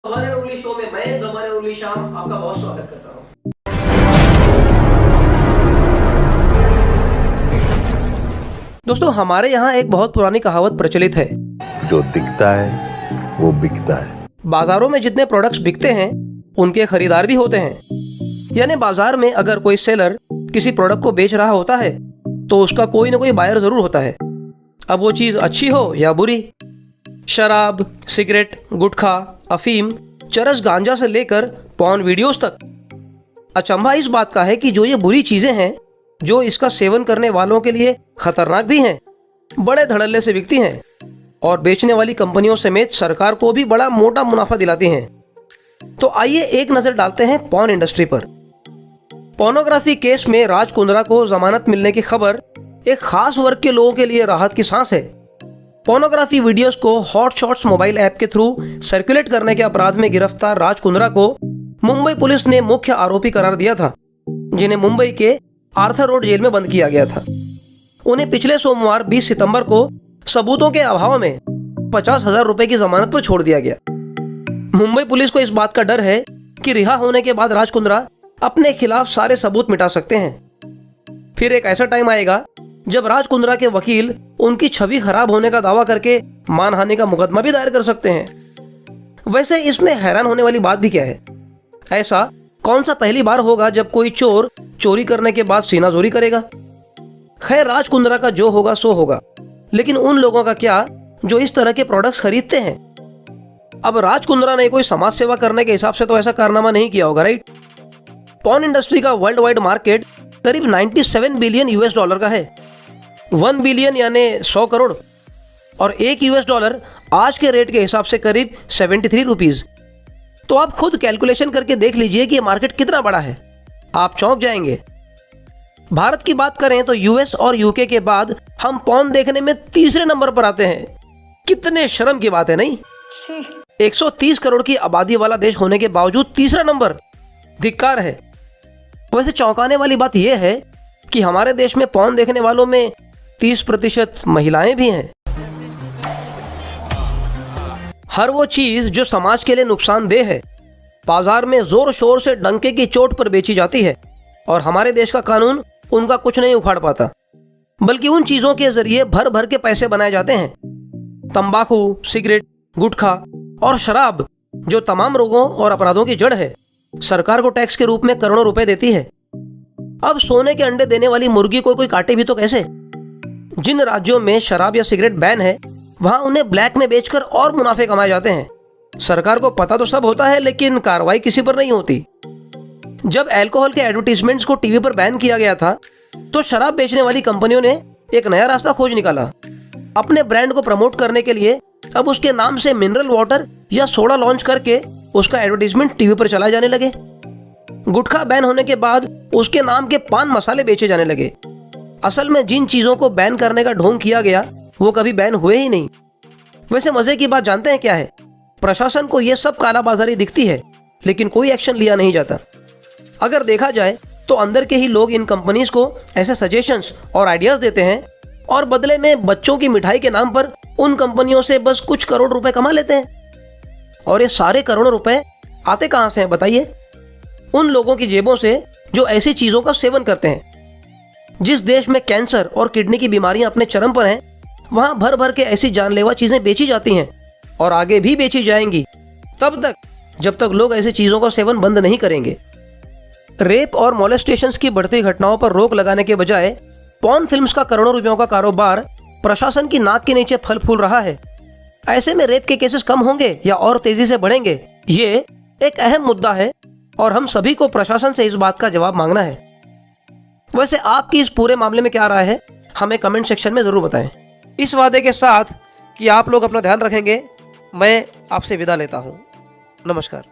हमारे उंगली शो में मैं हमारे उंगली शाम आपका बहुत स्वागत करता हूँ। दोस्तों, हमारे यहाँ एक बहुत पुरानी कहावत प्रचलित है, जो दिखता है वो बिकता है। बाजारों में जितने प्रोडक्ट्स बिकते हैं उनके खरीदार भी होते हैं। यानी बाजार में अगर कोई सेलर किसी प्रोडक्ट को बेच रहा होता है तो उसका कोई ना कोई बायर जरूर होता है, अब वो चीज अच्छी हो या बुरी। शराब, सिगरेट, गुटखा, अफीम, चरस, गांजा से लेकर पॉर्न वीडियोस तक। अचंभा इस बात का है कि जो ये बुरी चीजें हैं, जो इसका सेवन करने वालों के लिए खतरनाक भी हैं, बड़े धड़ल्ले से बिकती हैं और बेचने वाली कंपनियों समेत सरकार को भी बड़ा मोटा मुनाफा दिलाती हैं। तो आइए एक नजर डालते हैं पॉर्न इंडस्ट्री पर। पोर्नोग्राफी केस में राज कुंद्रा को जमानत मिलने की खबर एक खास वर्ग के लोगों के लिए राहत की सांस है। पोर्नोग्राफी वीडियोस को हॉट शॉट्स मोबाइल ऐप के थ्रू सर्कुलेट करने के अपराध में गिरफ्तार राज कुंद्रा को मुंबई पुलिस ने मुख्य आरोपी करार दिया था, जिन्हें मुंबई के आर्थर रोड जेल में बंद किया गया था। उन्हें पिछले सोमवार 20 सितंबर को सबूतों के अभाव में 50,000 रुपए की जमानत पर छोड़ दिया गया। मुंबई पुलिस को इस बात का डर है कि रिहा होने के बाद राज कुंद्रा अपने खिलाफ सारे सबूत मिटा सकते हैं। फिर एक ऐसा टाइम आएगा जब राज कुंद्रा के वकील उनकी छवि खराब होने का दावा करके मानहानि का मुकदमा भी दायर कर सकते हैं। वैसे इसमें हैरान होने वाली बात भी क्या है? ऐसा कौन सा पहली बार होगा जब कोई चोर चोरी करने के बाद सीनाजोरी करेगा? खैर, राज कुंद्रा का जो होगा सो होगा, लेकिन उन लोगों का क्या जो इस तरह के प्रोडक्ट्स खरीदते हैं? अब राज कुंद्रा ने कोई समाज सेवा करने के हिसाब से तो ऐसा कारनामा नहीं किया होगा, राइट? पॉर्न इंडस्ट्री का वर्ल्ड वाइड मार्केट करीब 97 बिलियन यूएस डॉलर का है। 1 बिलियन यानी 100 करोड़ और $1 आज के रेट के हिसाब से करीब 73 रुपीज। तो आप खुद कैलकुलेशन करके देख लीजिए कि ये मार्केट कितना बड़ा है, आप चौंक जाएंगे। भारत की बात करें तो यूएस और यूके के बाद हम पॉर्न देखने में तीसरे नंबर पर आते हैं। कितने शर्म की बात है, नहीं? 130 करोड़ की आबादी वाला देश होने के बावजूद तीसरा नंबर, धिक्कार है। वैसे चौंकाने वाली बात यह है कि हमारे देश में पॉर्न देखने वालों में 30% महिलाएं भी हैं। हर वो चीज जो समाज के लिए नुकसानदेह है बाजार में जोर शोर से डंके की चोट पर बेची जाती है और हमारे देश का कानून उनका कुछ नहीं उखाड़ पाता, बल्कि उन चीजों के जरिए भर भर के पैसे बनाए जाते हैं। तंबाकू, सिगरेट, गुटखा और शराब, जो तमाम रोगों और अपराधों की जड़ है, सरकार को टैक्स के रूप में करोड़ों रुपए देती है। अब सोने के अंडे देने वाली मुर्गी को कोई काटे भी तो कैसे? जिन राज्यों में शराब या सिगरेट बैन है, वहां उन्हें ब्लैक में बेचकर और मुनाफे कमाए जाते हैं। सरकार को पता तो सब होता है, लेकिन कार्रवाई किसी पर नहीं होती। जब अल्कोहल के एडवर्टीजमेंट्स को टीवी पर बैन किया गया था, तो शराब बेचने वाली कंपनियों ने एक नया रास्ता खोज निकाला। अपने ब्रांड को प्रमोट करने के लिए अब उसके नाम से मिनरल वाटर या सोडा लॉन्च करके उसका एडवर्टीजमेंट टीवी पर चलाए जाने लगे। गुटखा बैन होने के बाद उसके नाम के पान मसाले बेचे जाने लगे। असल में जिन चीजों को बैन करने का ढोंग किया गया वो कभी बैन हुए ही नहीं। वैसे मजे की बात जानते हैं क्या है? प्रशासन को यह सब कालाबाजारी दिखती है, लेकिन कोई एक्शन लिया नहीं जाता। अगर देखा जाए तो अंदर के ही लोग इन कंपनीज को ऐसे सजेशंस और आइडियाज देते हैं और बदले में बच्चों की मिठाई के नाम पर उन कंपनियों से बस कुछ करोड़ रुपए कमा लेते हैं। और ये सारे करोड़ों रुपए आते कहां से हैं बताइए? उन लोगों की जेबों से जो ऐसी चीजों का सेवन करते हैं। जिस देश में कैंसर और किडनी की बीमारियां अपने चरम पर हैं, वहां भर भर के ऐसी जानलेवा चीजें बेची जाती हैं और आगे भी बेची जाएंगी, तब तक जब तक लोग ऐसी चीजों का सेवन बंद नहीं करेंगे। रेप और मोलेस्टेशंस की बढ़ती घटनाओं पर रोक लगाने के बजाय पॉर्न फिल्म्स का करोड़ों रुपयों का कारोबार प्रशासन की नाक के नीचे फल फूल रहा है। ऐसे में रेप के केसेस कम होंगे या और तेजी से बढ़ेंगे, ये एक अहम मुद्दा है और हम सभी को प्रशासन से इस बात का जवाब मांगना है। वैसे आपकी इस पूरे मामले में क्या राय है, हमें कमेंट सेक्शन में जरूर बताएं। इस वादे के साथ कि आप लोग अपना ध्यान रखेंगे, मैं आपसे विदा लेता हूं। नमस्कार।